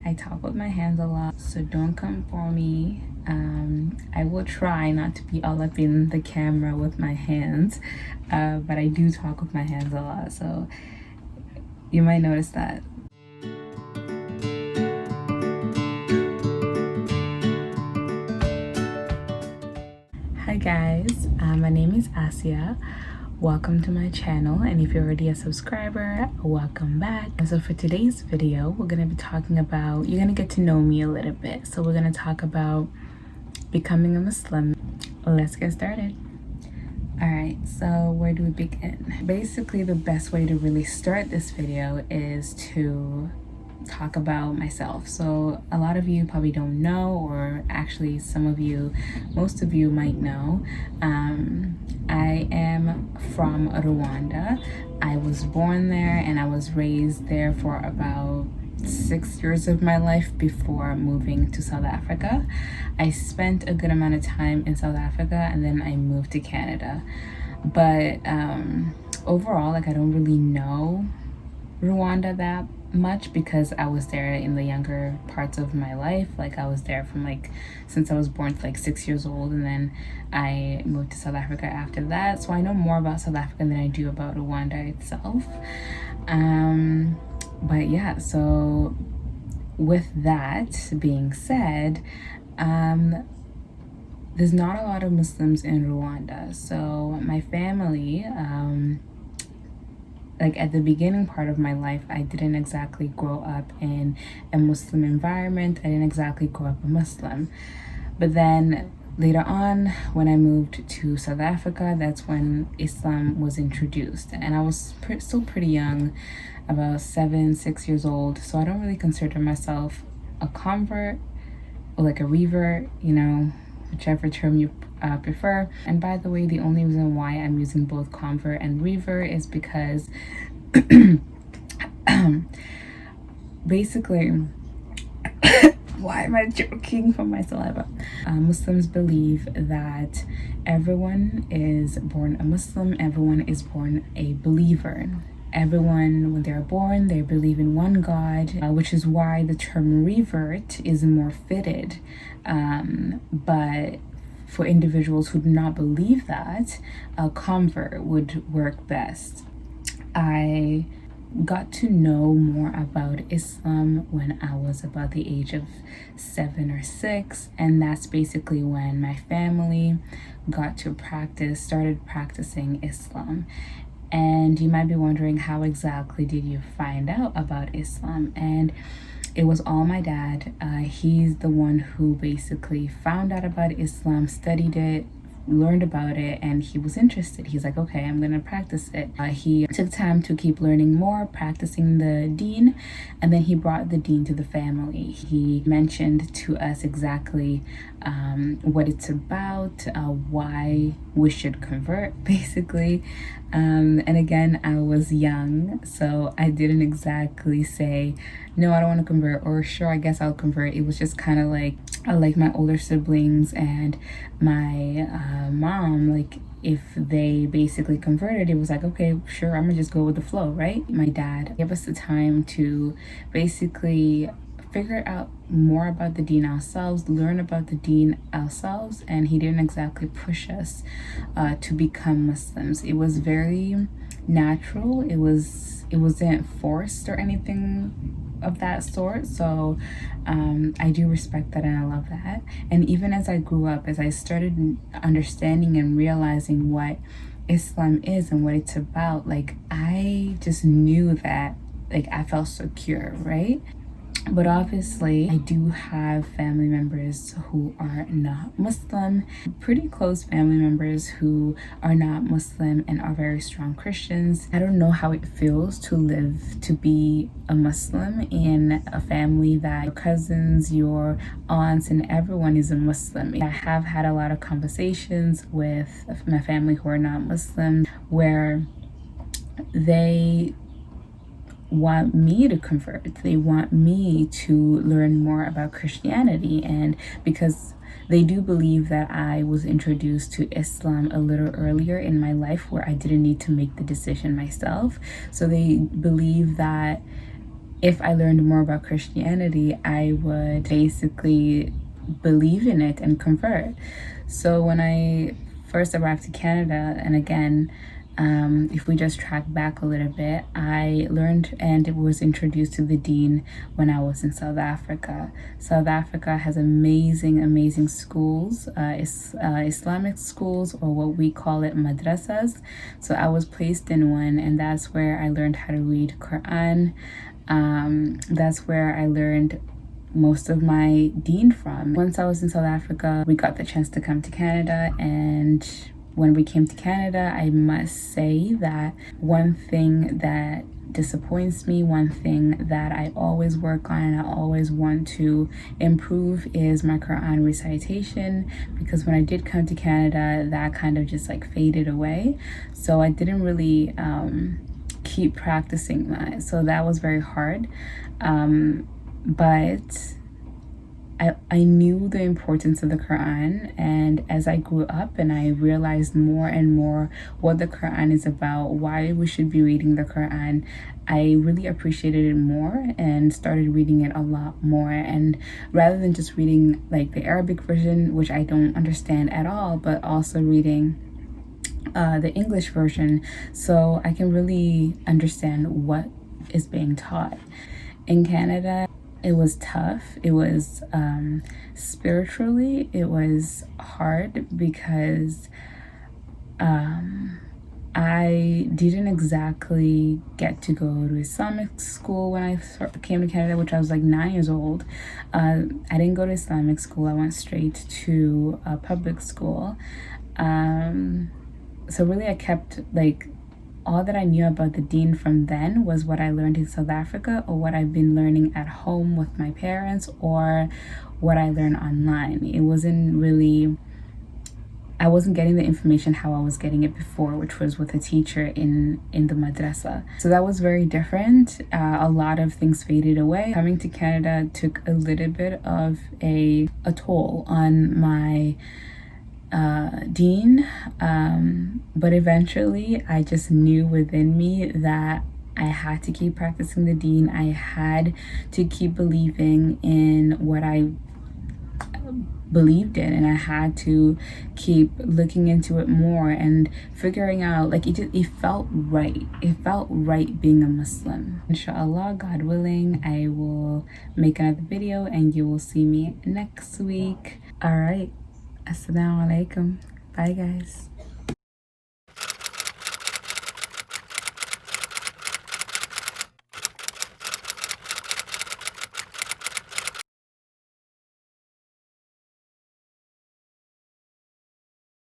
I talk with my hands a lot, so don't come for me. I will try not to be all up in the camera with my hands, but I do talk with my hands a lot, so you might notice that. Hi guys, my name is Asia. Welcome to my channel, and if you're already a subscriber, welcome back. So for today's video, we're gonna be talking about, you're gonna get to know me a little bit. So we're gonna talk about becoming a Muslim. Let's get started. All right, so where do we begin? Basically, the best way to really start this video is to talk about myself. So a lot of you probably don't know, or actually some of you, most of you might know, I am from Rwanda. I was born there and I was raised there for about 6 years of my life before moving to South Africa. I spent a good amount of time in South Africa and then I moved to Canada. But overall, like, I don't really know Rwanda that much because I was there in the younger parts of my life. Like, I was there from like since I was born to like 6 years old, and then I moved to South Africa after that. So I know more about South Africa than I do about Rwanda itself. But yeah, so with that being said, there's not a lot of Muslims in Rwanda. So my family, like at the beginning part of my life, I didn't exactly grow up in a Muslim environment. I didn't exactly grow up a Muslim. But then later on, when I moved to South Africa, that's when Islam was introduced. And I was still pretty young, about 6 years old. So I don't really consider myself a convert or like a revert, you know, whichever term you prefer. And by the way, the only reason why I'm using both convert and revert is because basically why am I joking from my saliva? Muslims believe that everyone is born a Muslim, everyone is born a believer. Everyone, when they're born, they believe in one God, which is why the term revert is more fitted. But for individuals who do not believe that, a convert would work best. I got to know more about Islam when I was about the age of 7 or 6, and that's basically when my family got to started practicing Islam. And you might be wondering, how exactly did you find out about Islam? And it was all my dad. He's the one who basically found out about Islam, studied it, learned about it, and he was interested. He's like, okay, I'm gonna practice it. He took time to keep learning more, practicing the deen, and then he brought the deen to the family. He mentioned to us exactly what it's about, why we should convert, basically. And again, I was young, so I didn't exactly say, no, I don't want to convert, or sure, I guess I'll convert. It was just kind of like my older siblings and my mom, like, if they basically converted, it was like, okay, sure, I'm gonna just go with the flow, right? My dad gave us the time to basically figure out more about the deen ourselves, learn about the deen ourselves, and he didn't exactly push us to become Muslims. It was very natural. It wasn't forced or anything of that sort. So I do respect that and I love that. And even as I grew up, as I started understanding and realizing what Islam is and what it's about, like, I just knew that, like, I felt secure, right? But obviously, I do have family members who are not Muslim, pretty close family members who are not Muslim and are very strong Christians. I don't know how it feels to be a Muslim in a family that your cousins, your aunts, and everyone is a Muslim. I have had a lot of conversations with my family who are not Muslim where they want me to convert. They want me to learn more about Christianity, and because they do believe that I was introduced to Islam a little earlier in my life where I didn't need to make the decision myself. So they believe that if I learned more about Christianity, I would basically believe in it and convert. So when I first arrived to Canada, and again, if we just track back a little bit, I learned and was introduced to the Deen when I was in South Africa. South Africa has amazing, amazing schools, Islamic schools, or what we call it madrasas. So I was placed in one, and that's where I learned how to read Quran. That's where I learned most of my Deen from. Once I was in South Africa, we got the chance to come to Canada, and when we came to Canada, I must say that one thing that disappoints me, one thing that I always work on and I always want to improve is my Quran recitation, because when I did come to Canada, that kind of just like faded away. So I didn't really keep practicing that. So that was very hard. But I knew the importance of the Quran, and as I grew up and I realized more and more what the Quran is about, why we should be reading the Quran, I really appreciated it more and started reading it a lot more. And rather than just reading like the Arabic version, which I don't understand at all, but also reading the English version, so I can really understand what is being taught. In Canada, it was tough. It was spiritually, it was hard because I didn't exactly get to go to Islamic school when I came to Canada, which I was like 9 years old. I didn't go to Islamic school. I went straight to public school. So really I kept like all that I knew about the Deen from then was what I learned in South Africa, or what I've been learning at home with my parents, or what I learned online. It wasn't really, I wasn't getting the information how I was getting it before, which was with a teacher in the madrasa. So that was very different. A lot of things faded away. Coming to Canada took a little bit of a toll on my Deen, but eventually I just knew within me that I had to keep practicing the Deen. I had to keep believing in what I believed in, and I had to keep looking into it more and figuring out, like, it felt right. It felt right being a Muslim. Inshallah, God willing, I will make another video and you will see me next week. All right. Assalamu alaikum. Bye, guys.